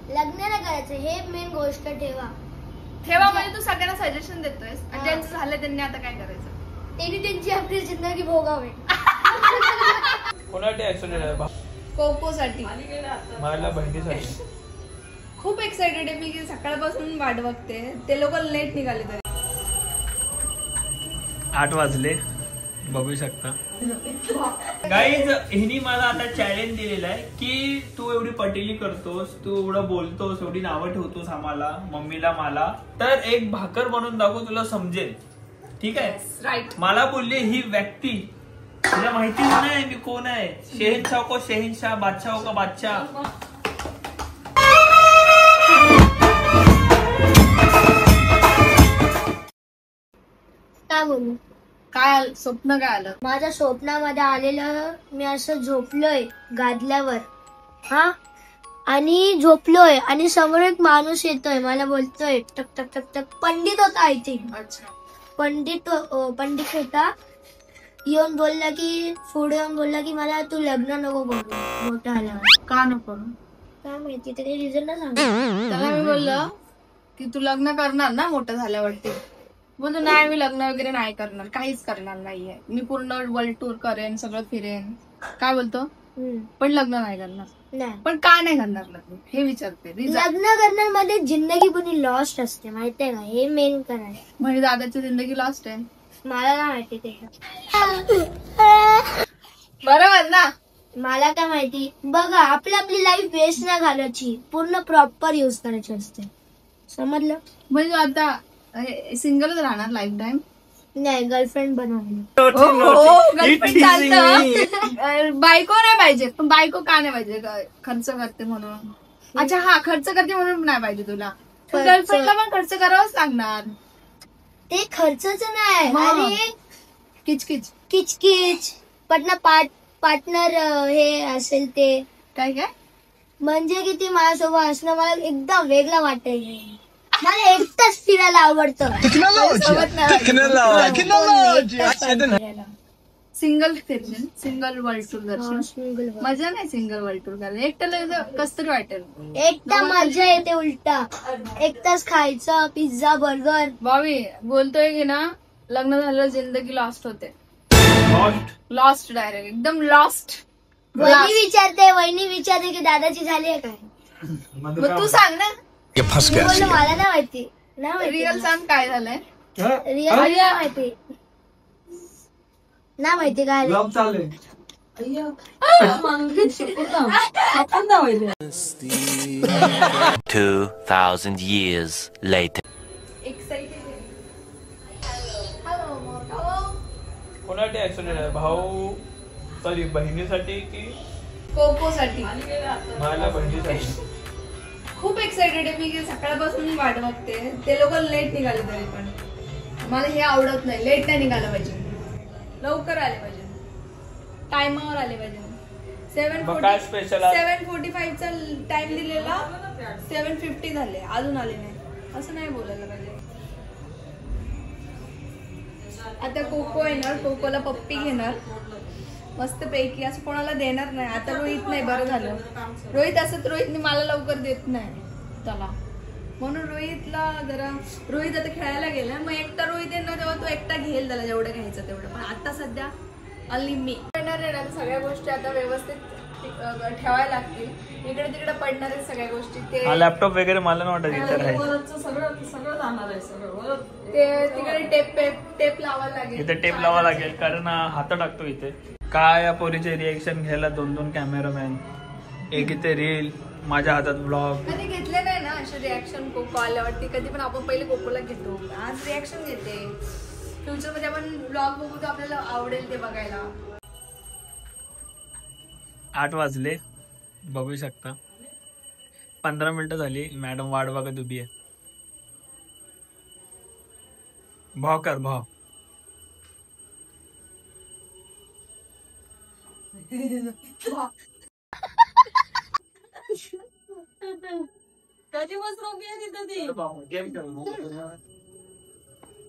लग्न नाही करायचं, हे मेन गोष्ट ठेवा. म्हणजे तू सगळ्यांना सजेशन देतोयस आणि ज्यांचं झालं त्यांनी आता काय करायचं? त्यांनी त्यांची आपली जिंदगी भोगावी. कोणासाठी ऍक्सिडेंट आहे? कोकोसाठी, माझ्या बहिणीसाठी. खूप एक्साइटेड आहे मी की सकाळपासून वाट बघते. ते लोक लेट निघाले तरी. 8 वाजले बघू शकता. गाईज हिनी मला आता चॅलेंज दिलेलं आहे की तू एवढी पटेली करतोस, तू एवढं बोलतोस, एवढी नावं ठेवतोस आम्हाला, मम्मीला, मला, तर एक भाकर बनवून दाखव, तुला समजेल. ठीक आहे? राईट. मला बोलली ही व्यक्ती तुला माहितीच नाही मी कोण आहे. शहनशाह को शहनशाह, बादशाह का बादशाह. काय बोलू? काय स्वप्न काय आलं? माझ्या स्वप्नामध्ये आलेलं, मी असं झोपलोय गादल्यावर, हा, आणि झोपलोय आणि समोर एक माणूस येतोय, मला बोलतोय टक टक टक टक. पंडित होता आय थिंक. अच्छा. पंडित होता. येऊन बोलला की, पुढे येऊन बोलला की मला तू लग्न नको करू मोठं आल्यावर. का नको? काय माहिती, त्याने रिझन ना सांग. त्याला मी बोललं की तू लग्न करणार ना मोठं झाल्यावरती? बोलतो नाही मी लग्न वगैरे नाही करणार, काहीच करणार नाहीये, मी पूर्ण वर्ल्ड टूर करेन, सगळं फिरेन. काय बोलतो? पण लग्न नाही करणार. नाही. पण का नाही करणार लग्न हे विचारते. लग्न करणार मध्ये जिंदगी पुरी लॉस्ट असते, माहितीये का? हे मेन करायचं. म्हणजे दादाची जिंदगी लॉस्ट आहे. मला नाही माहिती ते. बरोबर ना? मला काय माहिती. बघा, आपली लाईफ वेस्ट नाही घालायची, पूर्ण प्रॉपर युज करायची असते. समजलं? म्हणजे आता सिंगलच राहणार लाईफ टाइम? नाही, गर्लफ्रेंड बनवली. गर्लफ्रेंड चालतं. बायको नाही पाहिजे. पण बायको का नाही पाहिजे? खर्च करते म्हणून. अच्छा, हा, खर्च करते म्हणून नाही पाहिजे तुला. गर्लफ्रेंडला पण खर्च करावाच लागणार. ते खर्चच नाही, अरे किचकिच किचकिच. पार्टनर हे असेल ते. काय काय म्हणजे की ती माझ्यासोबत असणं मला एकदम वेगळं वाटेल. मला एकटंच फिरायला आवडतं. सिंगल फिरशील, सिंगल वर्ल्ड टूर करशील. मजा नाही सिंगल वर्ल्ड टूर करायला. एकट्याला कसं तरी वाटेल. एकटा मजा येते, उलटा एकटाच खायचं पिझ्झा बर्गर. भावी बोलतोय की ना, लग्न झालं जिंदगी लॉस्ट होते. लॉस्ट डायरेक्ट, एकदम लॉस्ट. वहिनी विचारते की दादाची झाली आहे काय? मग तू सांग ना. बोललो मला नाही माहिती. रिअल सांग काय झालंय. रिअल नाही माहिती. नाही माहिती काय झालं. 2000 years later. कोणासाठी ऍक्सिडेंट आहे? भाऊ सॉरी बहिणीसाठी की कोकोसाठी? माझ्या बहिणीसाठी. खूप एक्साइटेड आहे मी की सकाळपासून वाट बघते. ते लोक लेट निघाले तरी पण मला हे आवडत नाही. लेट नाही निघालं पाहिजे, लवकर आले पाहिजे, टायमावर आले पाहिजे. 7:45 चा टाइम दिलेला, 7:50 झाले, अजून आले नाही. असं नाही बोलायला पाहिजे. आता कोको येणार, कोकोला पप्पी घेणार मस्त पैकी. असं कोणाला देणार नाही. आता रोहित नाही, बरं झालं. रोहितने मला लवकर देत नाही त्याला, म्हणून रोहितला जरा. रोहित आता खेळायला गेला, मग एकटा रोहित येणार तेव्हा तो एकटा घेईल त्याला जेवढं घ्यायचं तेवढं. पण आता सध्या अली मी येणार आहे ना, सगळ्या गोष्टी आता व्यवस्थित ठेवायला लागतील. इकडे तिकडे पडणार आहेत सगळ्या गोष्टी. ते लॅपटॉप वगैरे मला नाही वाटत इथे आहे. सगळं जाणार आहे सगळं. ते तिकडे टेप लावायला लागेल. इथे टेप लावा लागेल कारण हात टाकतो इथे. काय या पोरीचे रिएक्शन घ्यायला 2 कॅमेरामॅन, एक इथे रील, माझ्या हातात ब्लॉग. कधी घेतले नाही ना असे रिॲक्शन कोको आल्यावरती. कधी पण आपण पहिले कोकोला घेतो, आज रिॲक्शन घेते. फ्युचर मध्ये आपण ब्लॉग बघू तर आपल्याला आवडेल ते बघायला. 8 वाजले बघू शकता. 15 मिनिटं झाली, मॅडम वाट बघत उभी आहे. भाव कर भाव.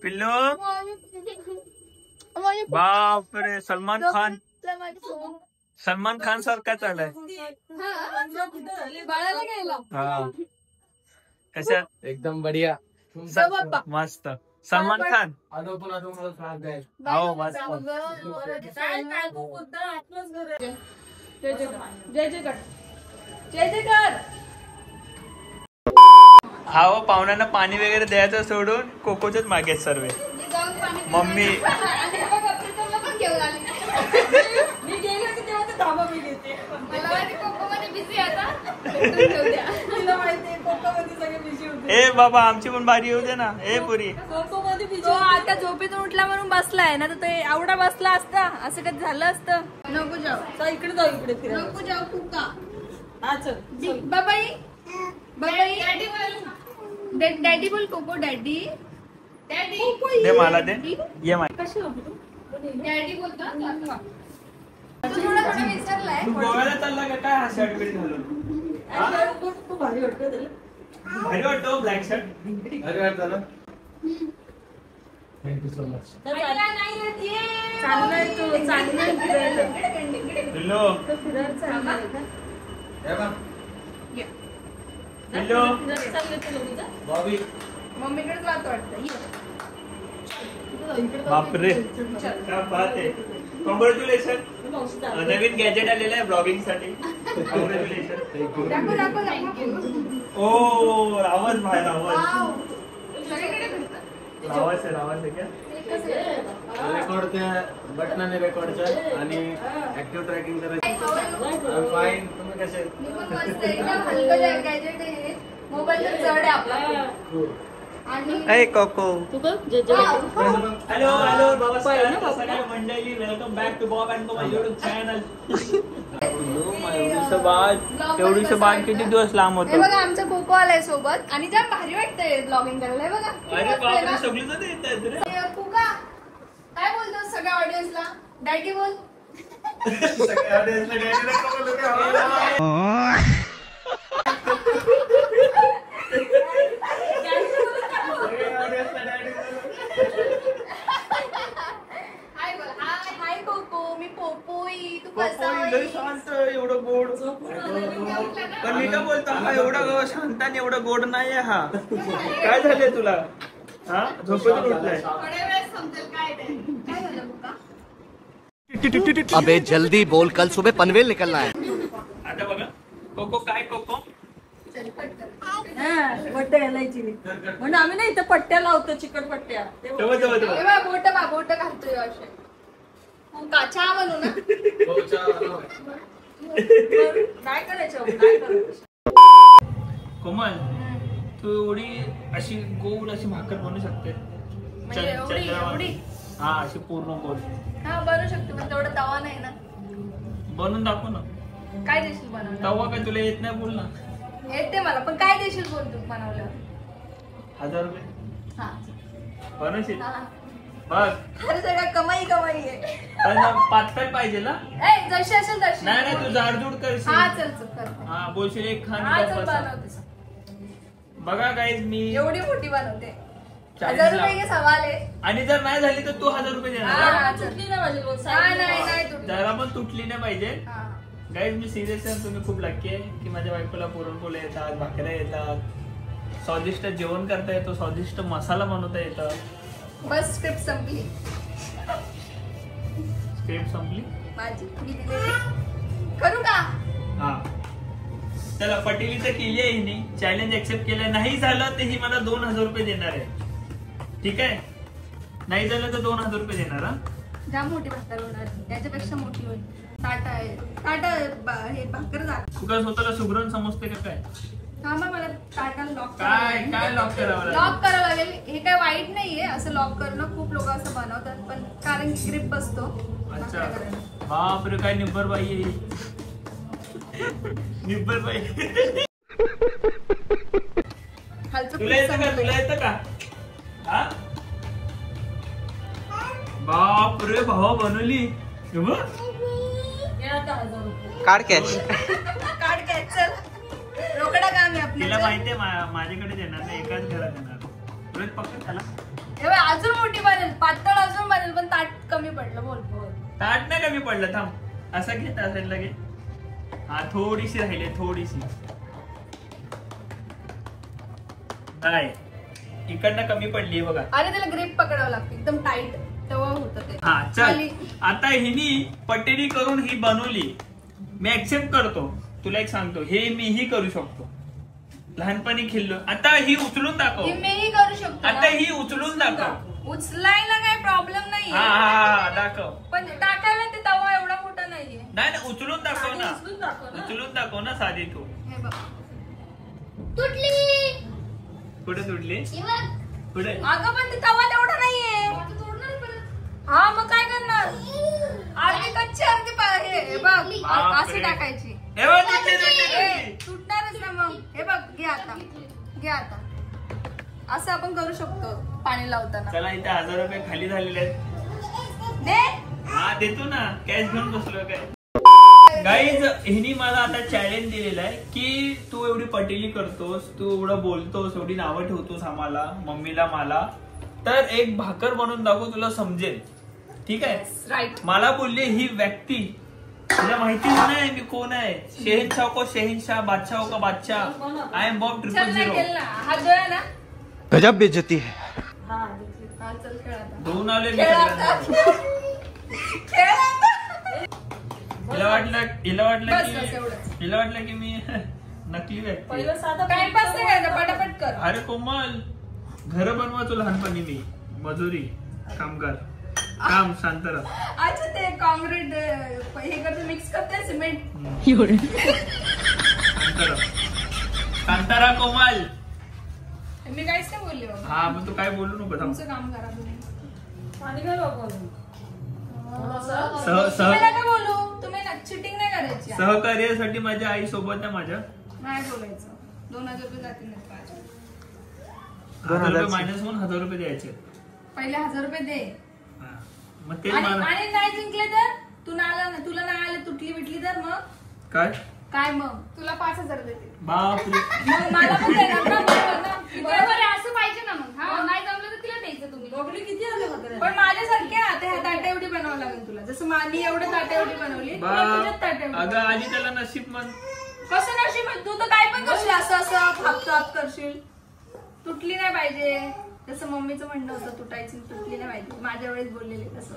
पिल्लू बाप रे, सलमान खान सलमान खान सारखा चाललाय. बाळाला घ्यायला हा कशा एकदम बढिया. मस्त. सलमान खान हो मस्त. जय जयकर. हा हो पाहुण्यांना पाणी वगैरे द्यायचं सोडून कोकोच्याच मागे सर्व. मम्मी मी गेले होते तेव्हा ते धाबा मी घेते. मला माहिती कोको मध्ये बिझी आता. तिला माहिती कोको मध्ये सगळे बिझी होते. ए बाबा आमची पण बारी येऊ दे ना. ए पुरी कोको मध्ये बिझी. आता झोपेतून उठला म्हणून बसलाय ना तर ते एवढा बसला असता असं कधी झालं असतं. नको जाऊ इकडे जाऊ इकडे फिरायला. नको जाऊ कुका. हा चल बाबाई बाबाई. डॅडी बोल कोको. डॅडी दे मला दे. ये माझ्या डॅडी बोलतो. विसरलाय गोव्याला चालला का काय? हा शर्ट बिर्ट घालून भारी वाटतं त्याला. भारी वाटतो ब्लॅक शर्ट. भारी वाटतं ना. Thank you so much. चांगलाय तो. चांगलाय फिरायला. पिल्लो फिरायला चाललाय का? पिल्लो बॉबी मम्मीकडेच जातो वाटतं. बापरे क्या बात आहे. कॉंग्रॅच्युलेशन. नवीन गॅजेट आलेलं आहे ब्लॉगिंग साठी. कॉंग्रॅच्युलेशन. ओ रावस भाई रावस. रावस आहे क्या? रेकॉर्डच्या बटनाने रेकॉर्डच्या आणि ऍक्टिव्ह ट्रॅकिंग करायचं. फाईन. तुम्ही कसे? मोबाईल जड आहे आपला. ए कोको. हॅलो हॅलो नमस्कार सगळ्या मंडळी. Welcome back to Bob and my YouTube channel. एवढीच बाळ किती दिवस लांब होतो. हे बघा आमचा कोको आलाय सोबत आणि जाम भारी वाटतंय ब्लॉगिंग करायला. हे बघा अरे बापरे सगळी जण येतात रे. कुका काय बोलतो सगळ्या ऑडियन्सला? डॅडी बोल. हाय कोको. मी पोपोई. तू कसा लय शांत एवढं गोड. पण मी काय बोलतो हा एवढा शांत आणि एवढं गोड नाही आहे हा. काय झालंय तुला? हा झोपेतून उठलाय. थोड्या वेळेस समजेल काय ते. काय झालं कुका? अबे जल्दी बोल, कल सुबह पनवेल निकलना है. आता बघा कोको काय कोको. पट्ट्या घालायची म्हणजे आम्ही ना इथं पट्ट्या लावतो. चिकट पट्ट्या. बोट घालतोय असे. काचा म्हणू ना. काय करायचं? कोमल तू एवढी अशी गोड अशी भाकर बनवू शकते? म्हणजे एवढी? हा अशी पूर्ण गोड. हा बनवू शकते पण तेवढा तवा नाही ना. बनवून दाखव ना. काय देशील बनवलं? तवा काय तुला येत नाही बोल ना. येते मला पण काय देशील बोल तू बनवल्यावर? 1000 रुपये हा बनवशील? हा. बघ अरे सगळं कमाई आहे. पण पातळ पाहिजे ना. ए जशी असेल तशी. नाही तू जाडजूड करशील. हा चल करते. हा बोलशील एक खान हा गप्प चल बसा. बनवते. बघा गाईज मी एवढी मोठी बनवते. 40 1000 रुपये सवाल आहे. आणि जर नाही झाली तर तू 1000 रुपये देणार. हा तुटली नाही पाहिजे. नाही तुटली. जरा पण तुटली नाही पाहिजे. हा. गाईज मी सिरियस आहे. तुम्ही खूप लक्की आहे की माझ्या बायकोला पुरणपोळ्या येतात, भाकऱ्या येतात, स्वादिष्ट जेवण करता येतो, स्वादिष्ट मसाला बनवता येतं. बस स्क्रिप्ट संपली. स्क्रिप्ट संपली माझी. मी दिलेली. करू का? हा चला पटेली तर केली आहे हिने. चॅलेंज एक्सेप्ट केलं. नाही झालं तर ही मला 2000 रुपये देणार आहे. ठीक आहे? नाही झालं तर 2000 रुपये देणार. हा जाम मोठी भाकर होणार. त्याच्यापेक्षा मोठी होईल. ताटा आहे. ताटा हे भाकर जा. तू काय स्वतःला सुगरण समजते का काय? थांबा मला ताटा लॉक काय काय लॉक करावं लागेल? लॉक करावं लागेल. हे काय वाईट नाहीये असं लॉक करणं. खूप लोक असं बनवतात पण कारण की ग्रिप बसतो. अच्छा बापरे काय निब्बर बाई आहे. निब्बर बाई. तुला येतं का? तुला येतं का? हा बापरे भावा बनवली. काढ कॅश. Card cancel. रोकडा काम आहे तिला आपल्याला. माहितीये माझ्याकडे येणार नाही. एकाच घरात येणार. रोहित पकड त्याला. अजून मोठी बनेल. पातळ अजून बनेल पण ताट कमी पडलं. बोल बोल. ताट नाही कमी पडलं. थांब असं घे त्या साईडला घे. हा थोडीशी राहिली थोडीशी. नाही इकडनं कमी पडली बघा. अरे त्याला ग्रिप पकडावं लागतं एकदम टाईट तेव्हा होतं ते. हा चल आता हिनी पटेरी करून ही बनवली. मी ऍक्सेप्ट करतो. तुला एक सांगतो हे मीही करू शकतो. लहानपणी खेळलो. आता ही उचलून दाखव. हे मीही करू शकतो आता ना. ही उचलून दाखव. उचलायला काही प्रॉब्लेम नाहीये. हा दाखव. पण टाकायला ते तवा एवढा मोठा नाहीये. नाही ना उचलून दाखव ना. उचलून दाखव ना. उचलून दाखव ना साधी तू. हे बघ. तुटली. कुठे तुटली हे बघ. कुठे. अगं पण ते तवा तेवढा नाहीये. हा मग काय करणार. अर्धी कच्ची अर्धी हे बघ बापरे. अशी टाकायची. हे बघ, तुटली, तुटली, तुटली. तुटणारच ना मग. हे बघ घे आता घे आता. असं आपण करू शकतो पाणी लावताना. चला इथे 1000 रुपये खाली झालेले आहेत. दे. हा देतो ना कॅश घेऊन बसलो काय. गाईज हिनी मला आता चॅलेंज दिलेलं आहे की तू एवढी पटेली करतोस, तू एवढं बोलतोस, एवढी नावं ठेवतोस आम्हाला, मम्मीला, मला, तर एक भाकर बनवून दाखव तुला समजेल. ठीक आहे. राईट. मला बोलले ही व्यक्ती तुला माहितीच नाही मी कोण आहे. शहनशाह को शहनशाह, बादशाह का बादशाह. आय एम बॉब चल ना 000. खेळ ना. हात जोया ना. गजब बेइज्जती है. हा चल खेळ आता. दोन आले मी खेळ सगळ्यांना. आता. खेळ आता. हिला वाटलं बस, की बस, एवढंच. हिला वाटलं की मी नकली व्यक्ती. टाइमपास नाही करायचा पटापट कर. अरे कोमल घर बनवायचो लहानपणी मी. मजुरी कामगार काम शांत राहा. अच्छा ते कॉन्क्रीट हे करते मिक्स करते सिमेंट. कांतारा कोमल. मी काहीच नाही बोलले बाबा. हा मग तू काय बोलू नको थांब. तुमचं काम करा तुम्ही. तुम्ही नका बोलू. तुम्ही चिटिंग नाही करायची. सहकार्यासाठी माझ्या आई सोबत आहे माझ्या. नाही बोलायचं. 2000 रुपये जातील नाही माझ्या. 1000 रुपये मायनस होऊन 1000 रुपये द्यायचे. पहिले 1000 रुपये दे. हा. मग ते आणि मला आणि नाही जिंकले तर तुला नाही आले तुटली बिटली तर मग काय काय मग तुला 5000 देते. बापरे. मग मला पण देणार ना. बरोबर ना. बरोबर आहे, असं पाहिजे ना मग. हा नाही जमलं तर तिला द्यायचं तुम्ही. पण माझ्यासारखे आता ह्या ताट्या एवढी बनावं लागेल तुला. जसं मी एवढं ताट्या एवढी बनवली तुला तुझ्यात ताट्या एवढी. अगं आधी त्याला नशीब म्हण. कसं नशीब. तू तर काय पण करशील. असं असं थाप करशील. तुटली नाही पाहिजे. जसं मम्मीचं म्हणणं होतं तुटायची तुटली नाही पाहिजे. माझ्या वेळेस बोललेले तसं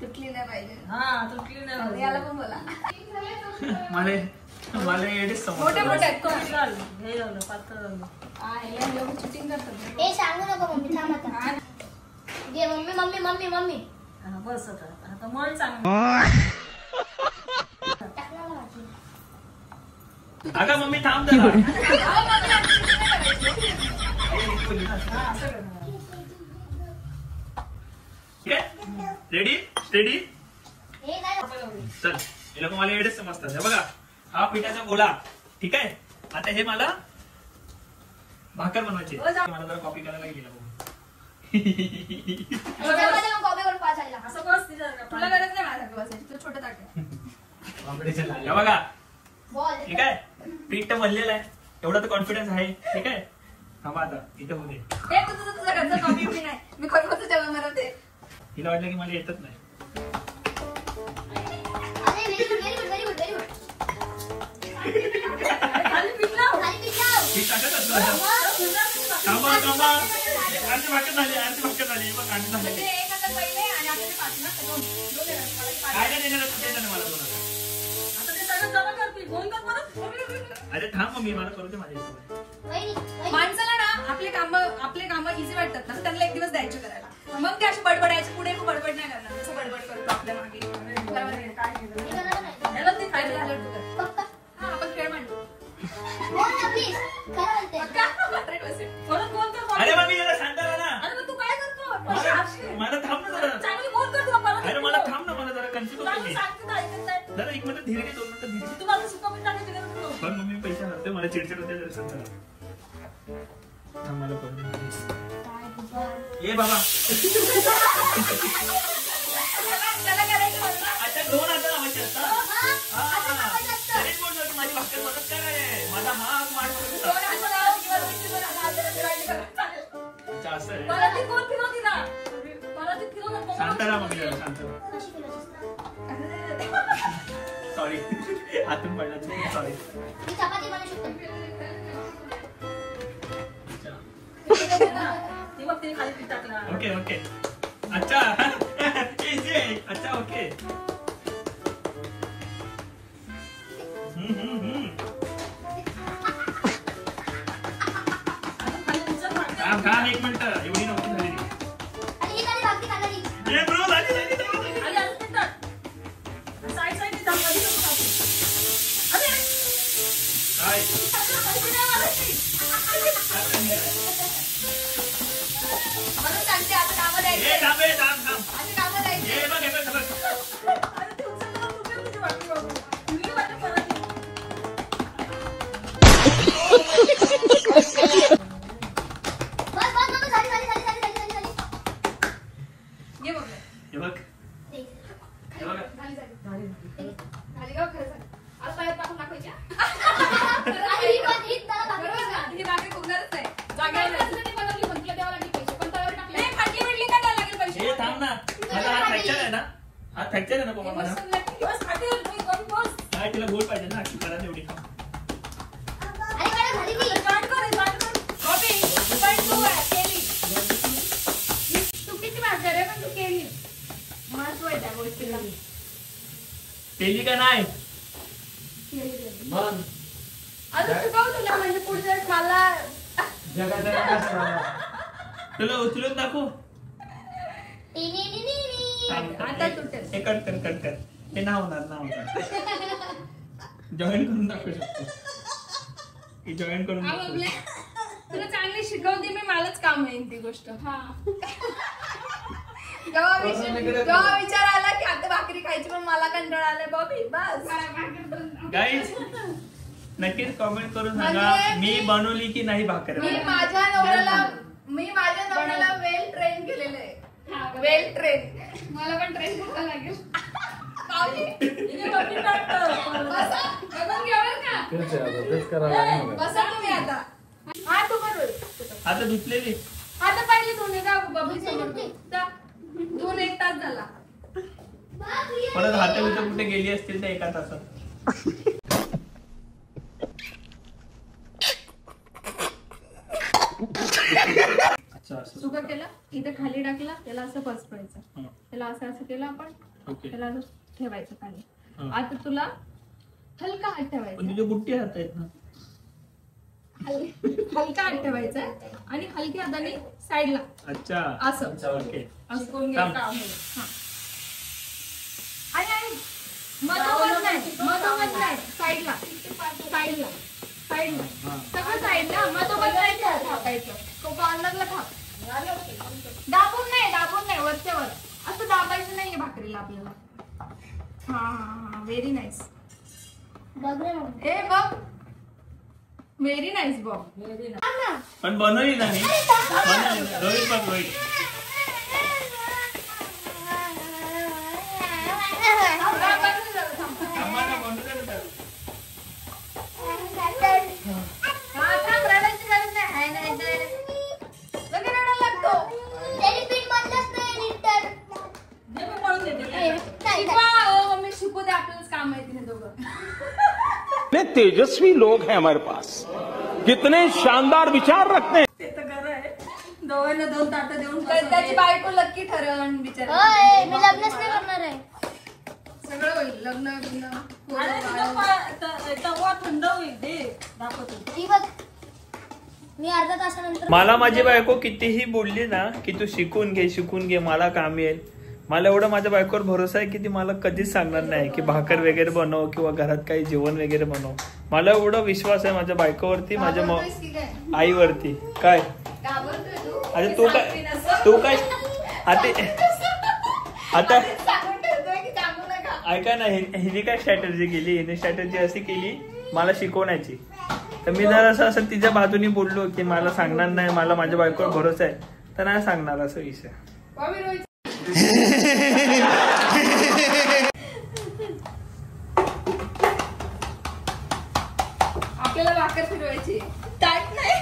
तुटली नाही पाहिजे. तुटली नाही. याला पण बोला. मला एवढेच समज. मोठे मोठे आहेत. चिटिंग करतात. हे सांगू नको मम्मी थांब आता. घे मम्मी मम्मी मम्मी मम्मी. बस आता मळ चांगलं. टाकला ना वाटलं. अगं मम्मी थांब जरा. Ready ready. हे काय चल हे लोक मला एवढेच समजतात. हे बघा हा पिठाचा गोळा. ठीक आहे. आता हे मला भाकर बनवायची. मला जरा कॉपी करायला गेला त्याच्यामध्ये मग कॉपी करून पाचायला. असं बस तिच्या तुला गरज नाही माझ्यासारखं बसायची. तू छोटं टाक. हे बघा बॉल. ठीक आहे. पीठ तर बनलेलं आहे. एवढा तर कॉन्फिडन्स आहे. ठीक आहे. थांबा आता इथं होऊ दे. हे तुझं घरचं कॉपी उभी नाही. मी खरं जेवण मला ते. हिला वाटलं की मला येतच नाही. अरे व्हेरी गुड. खाली पीठ लाव. खाली पीठ लाव. पीठ टाकत असतो. थांबा अर्धी भाकर झाली. मग अर्धी झाली. ते 1000 पहिले आणि आता ते 5 ना. दोन देणार मला. ते 5. काय नाही देणार तू देणार मला दोन आता. आता ते सगळं जमा कर पीठ. गोल कर परत. अरे थांब मम्मी मला करू दे माझ्या हिशोबाने. वहिनी माणसाला ना आपले काम इझी वाटतात ना. त्यांना एक दिवस द्यायचे करायला. मग ते अशी बडबडायची. पुढे बडबड नाही करणार. जसं बडबड करतो आपल्या मागे. काय केलं. याला ते खायला झालं तू कर. पप्पा हा आपण खेळ मांडू. बोल ना प्लीज. काय म्हणते. 100%. परत गोल कर. अरे मम्मी जरा शांत राहा ना. अरे मग तू काय करतो. मला थांब ना जरा. चांगली गोल कर तुला परत. अरे मला थांब ना. मला जरा कन्फ्युज होतो मी. सांगते काय ऐकत नाही. जरा 1 मिनिट धीरे घे. 2 मिनिटं धीरे घे. तुम्हाला सुका पीठ टाकायचं का नको? पण मम्मी पैसे हरते. मला चिडचिड होते. जरा शांत राहा. थांब मला करू दे. ये बाबा त्याला करायचं होतं. अच्छा 2 हात लावायचे असतात. तरीच बोलतो की माझी भाकर बनत काय आहे. माझा हात मांडतो. दोन हात लावा किंवा दोनशे दोन हात लावा. चालेल. अच्छा असं आहे. मला ती गोल फिरव तिला. मला ती फिरव नको. शांत राहा मम्मी जरा शांत राहा. कशी फिरवत असतात? सॉरी हातून पडला सॉरी. मी चपाती बनवू शकतो. ती बघ ते खाली पीठ टाकला. ओके ओके अच्छा इझी आहे. अच्छा ओके थांब एक मिनिट एवढी नव्हती झाली. आणि ही खाली भाकरी खाल्ली. ये ब्रो झाली. आणि अजून पीठ टाक. साईड साईडने टाक, कधी नको टाकू. अरे काय म्हणून सांगते आता कामं द्यायची. ए थांब थांब आता कामं द्यायची. हे बघ हे बघ अरे ते उचललं तर तुझी तुझी वाटली बाबू. तुझी वाटली परत ये. बस बस बस झाली झाली झाली झाली झाली झाली. ये बघ. हे बघ हे बघ झाली का खरं सांग. आज पायात टाकून दाखवायची. आणि ही पण ही त्याला भाकरी बरोबर का? ही भाकरी फुगणारच आहे. जागेवर जागेवर असलं नाही बनवली पण तुला द्यावं लागेल पैसे. पण तव्यावर टाकले. नाही, फाटली बिटली का द्यावं लागेल पैसे. हे थांब ना माझा हात फ्रॅक्चर आहे ना. हात फ्रॅक्चर आहे ना पप्पा माझा. बस खाली बस बस. काय तिला गोल पाहिजे ना अशी करा तेवढी खाऊ. अरे मॅडम झाली ती. जॉईन कर. कॉपी पण तू केली. चुकीची भाकर आहे पण तू केली. महत्व आहे त्या गोष्टीला. केली का नाही. मन अजून शिकव तुला म्हणजे पुढच्या वेळेस मला जगाचा विकास झाला. तुला उचलून दाखवू. नी नी नी नी. आता तुटेल. हे कट कर हे ना होणार जॉईन करून दाखवू शकतो. हे जॉईन करून हा दाखवू. बबले, तुला चांगली शिकवते मी. मलाच काम येईल ती गोष्ट. जेव्हा विचार आला की आता भाकरी खायची पण मला कंटाळा आलाय बॉबी बस. गाईज नक्कीच कमेंट करून सांगा म्हणजे मी बनवली की नाही भाकर. मी माझ्या नवऱ्याला वेल ट्रेन केलेलं आहे. वेल ट्रेन. मला पण ट्रेन करावं लागेल. पावली. इथे बघ पीठ टाकतं. बसा. बघून घ्या बरं का. तेच आहे आता, तेच करावं लागेल मला. बसा तुम्ही आता. हा तू करू. आता धुतलेली आता पहिले धुणे का बबली समोर जा. धुवून 1 तास झाला. परत हात बित कुठे गेली असतील तर एका तासात. अच्छा असं. सुका केला इथे खाली टाकला त्याला असं हं. पसरायचं. त्याला असं असं केलं आपण. ओके त्याला असं ठेवायचं खाली. हं. आता तुला हलका हात पण ठेवायचा. तुझे बुट्टी हात आहेत ना. हलका हात ठेवायचा आणि हलक्या हाताने साईडला अच्छा असं ओके असं करून थांब. घ्यायचं आहे. हा. आणि मधोमध नाही साईडला साईडला साईडला सगळं साईडला मधोमध नाही थापायचं. तो कॉर्नरला थाप. दाबून नाही वरच्यावर असं दाबायचं नाहीये भाकरीला आपल्याला. हा हा हा व्हेरी नाईस. बघ रे मग. ए बघ व्हेरी नाईस बघ. पण बनवली ना मी. बनवली ना. रोहित बघ रोहित. थांबा ना, बनवू दे ना. रडायची गरज नाही. हाय नाही तर लगेच रडायला लागतो. त्याने पीठ मधलंच नाही नीट तर. जे मी पळून देते. नाही, नाही. शिकवा मम्मी शिकू दे आपल्यालाच काम आहे तिने दोघं. कितने तेजस्वी लोग हैं हमारे पास, कितने शानदार विचार रखते हैं. ते तर खरं आहे. दोघांना 2 ताटं देऊन तर त्याची बायको लक्की ठरवण बिचारा. होय, मी लग्नच नाही करणार आहे. सगळं होईल लग्न बिग्न. अरे तुझा तवा थंड होईल. दे दाखवतो. ही बघ. मी अर्धा तासानंतर मला माझी बायको कितीही बोलली ना की तू शिकून घे मला काम येईल. मला एवढा माझ्या बायकोवर भरोसा आहे की ती मला कधीच सांगणार नाही की भाकर वगैरे बनव किंवा घरात काही जेवण वगैरे बनव. मला एवढा विश्वास आहे माझ्या बायकोवरती माझ्या घाबरतोयस की काय? आईवरती. काय घाबरतोय तू? अरे तू काय आता सांगून ठेवतोय की सांगू नका. ऐका ना हिने काय स्ट्रॅटर्जी केली. हिने स्ट्रॅटर्जी अशी केली मला शिकवण्याची. तर मी जर असं तिच्या बाजूने बोललो की मला सांगणार नाही मला माझ्या बायकोवर भरोसा आहे तर नाही सांगणार असं विषय. बॉबी रोहित आपल्याला भाकर फिरवायची. ताट नाही.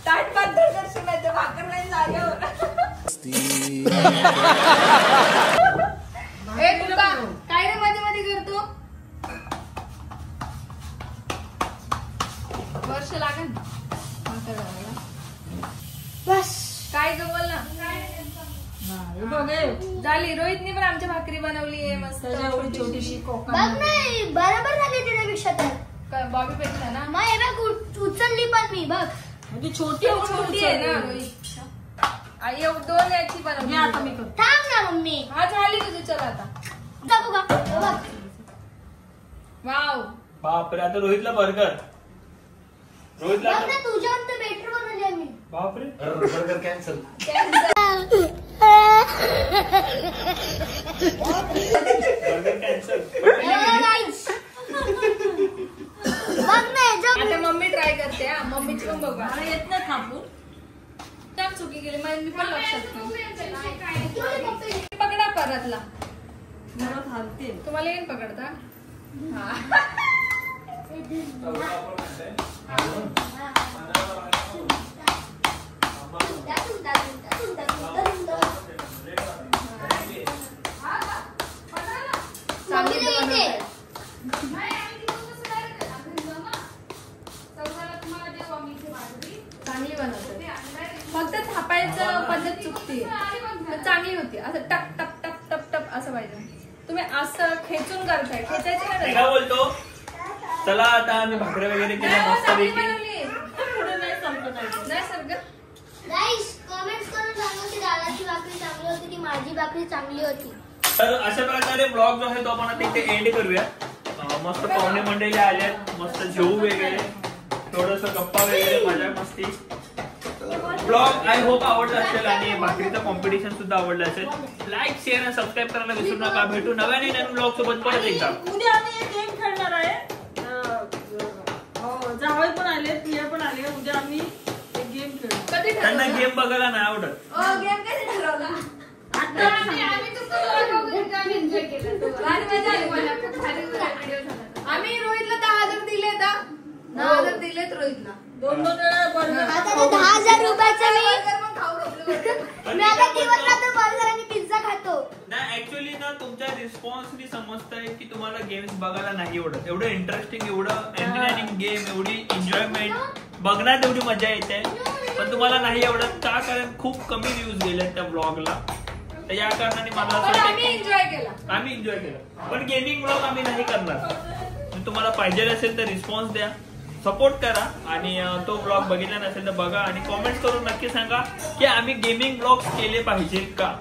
ताट पातळ करशील नाही तर भाकर नाही जागेवर. ए तुला काय रे मध्ये मध्ये करतो. वर्ष लागेल ना भाकर बनवायला. बस काय ग बोल ना. हे बघ हे. झाली. रोहितने पण आमच्या भाकरी बनवली आहे मस्त त्याच्या एवढी छोटीशी कोकण. बघ नाही बरोबर झाली त्याच्यापेक्षा तर बॉबी पेक्षा ना. मग हे बघ उचलली पण मी बघ. ती छोटी आहे, छोटी आहे ना रोहित. आई 2 याची बनवली. आता मी करतो. थांब ना मम्मी. हा झाली तुझी. चल आता. जा बघा. वाव. बापरे आता रोहितला बर्गर. रोहितला बघ आता- ना तुझ्या बेटर बनवली आहे मी. बापरे बर्गर कॅन्सल. Burger cancel. बघ ना आता मम्मी ट्राय करते. हा मम्मीची पण बघा. मला येत नाही थांबून. एकदम चुकी केली मी पण लक्षात नाही. पकडा परतला. मला थांबते. तुम्हाला येईल पकडता. चांगली बनवते. फक्त थापायचं पद्धत चुकते. चांगली होती. असं टप टप टप टप टप असं पाहिजे. तुम्ही असं खेचून करताय. खेचायची मी नाही. काय बोलतो चला आता आम्ही भाकऱ्या वगैरे केल्या मस्त चांगली पैकी. बनवली. पुढे नाही संपत आहे. नाही सर गाईस कमेंट्स करून सांगा की दादाची भाकरी चांगली होती की माझी भाकरी चांगली होती. तर अशा प्रकारे ब्लॉग जो आहे तो आपण आता इथे एंड करूया. मस्त पाहुणे मंडळी आल्यात. मस्त जेवू वगैरे थोडस गप्पा वगैरे मजा मस्ती. ब्लॉग आय होप आवडला असेल आणि भाकरीचं कॉम्पिटिशन सुद्धा आवडलं असेल. लाईक शेअर आणि सबस्क्राईब करायला विसरू नका. भेटू नव्याने नवीन ब्लॉग सोबत परत एकदा. उद्या आम्ही एक गेम खेळणार आहे. हो जावई पण आले, प्रिया पण आले. उद्या आम्ही एक गेम खेळू. कधी त्यांना गेम बघायला नाही आवडत. गेम कधी ठरवला. आता एन्जॉय केलं. आणि मजा आली मला. खूप भारी व्हिडिओ झाला. आम्ही रोहितला 10,000 दिलेत. 10,000 दिलेत रोहितला. 2-2 वेळा बर्गर. आता ते 10,000 रुपयाचं पण खाऊ घातलं. मी आता दिवस रात्र बर्गर आणि पिझ्झा खातो. नाही ऍक्च्युअली ना तुमच्या रिस्पॉन्सनी समजतंय की तुम्हाला गेम्स बघायला नाही आवडत. एवढं इंटरेस्टिंग एवढं एंटरटेनिंग गेम एवढी एन्जॉयमेंट बघण्यात एवढी मजा येते. पण तुम्हाला नाही आवडत का? कारण खूप कमी व्ह्यूज गेले त्या ब्लॉगला. तर या कारणाने मला असं पण वाटतं आम्ही की एन्जॉय केला. आम्ही एन्जॉय केलं. पण गेमिंग ब्लॉग आम्ही नाही करणार. तुम्हाला पाहिजे असेल तर रिस्पॉन्स द्या, सपोर्ट करा आणि तो ब्लॉग बघितला नसेल तर बघा आणि कॉमेंट करून नक्की सांगा की आम्ही गेमिंग ब्लॉग्स केले पाहिजेत का.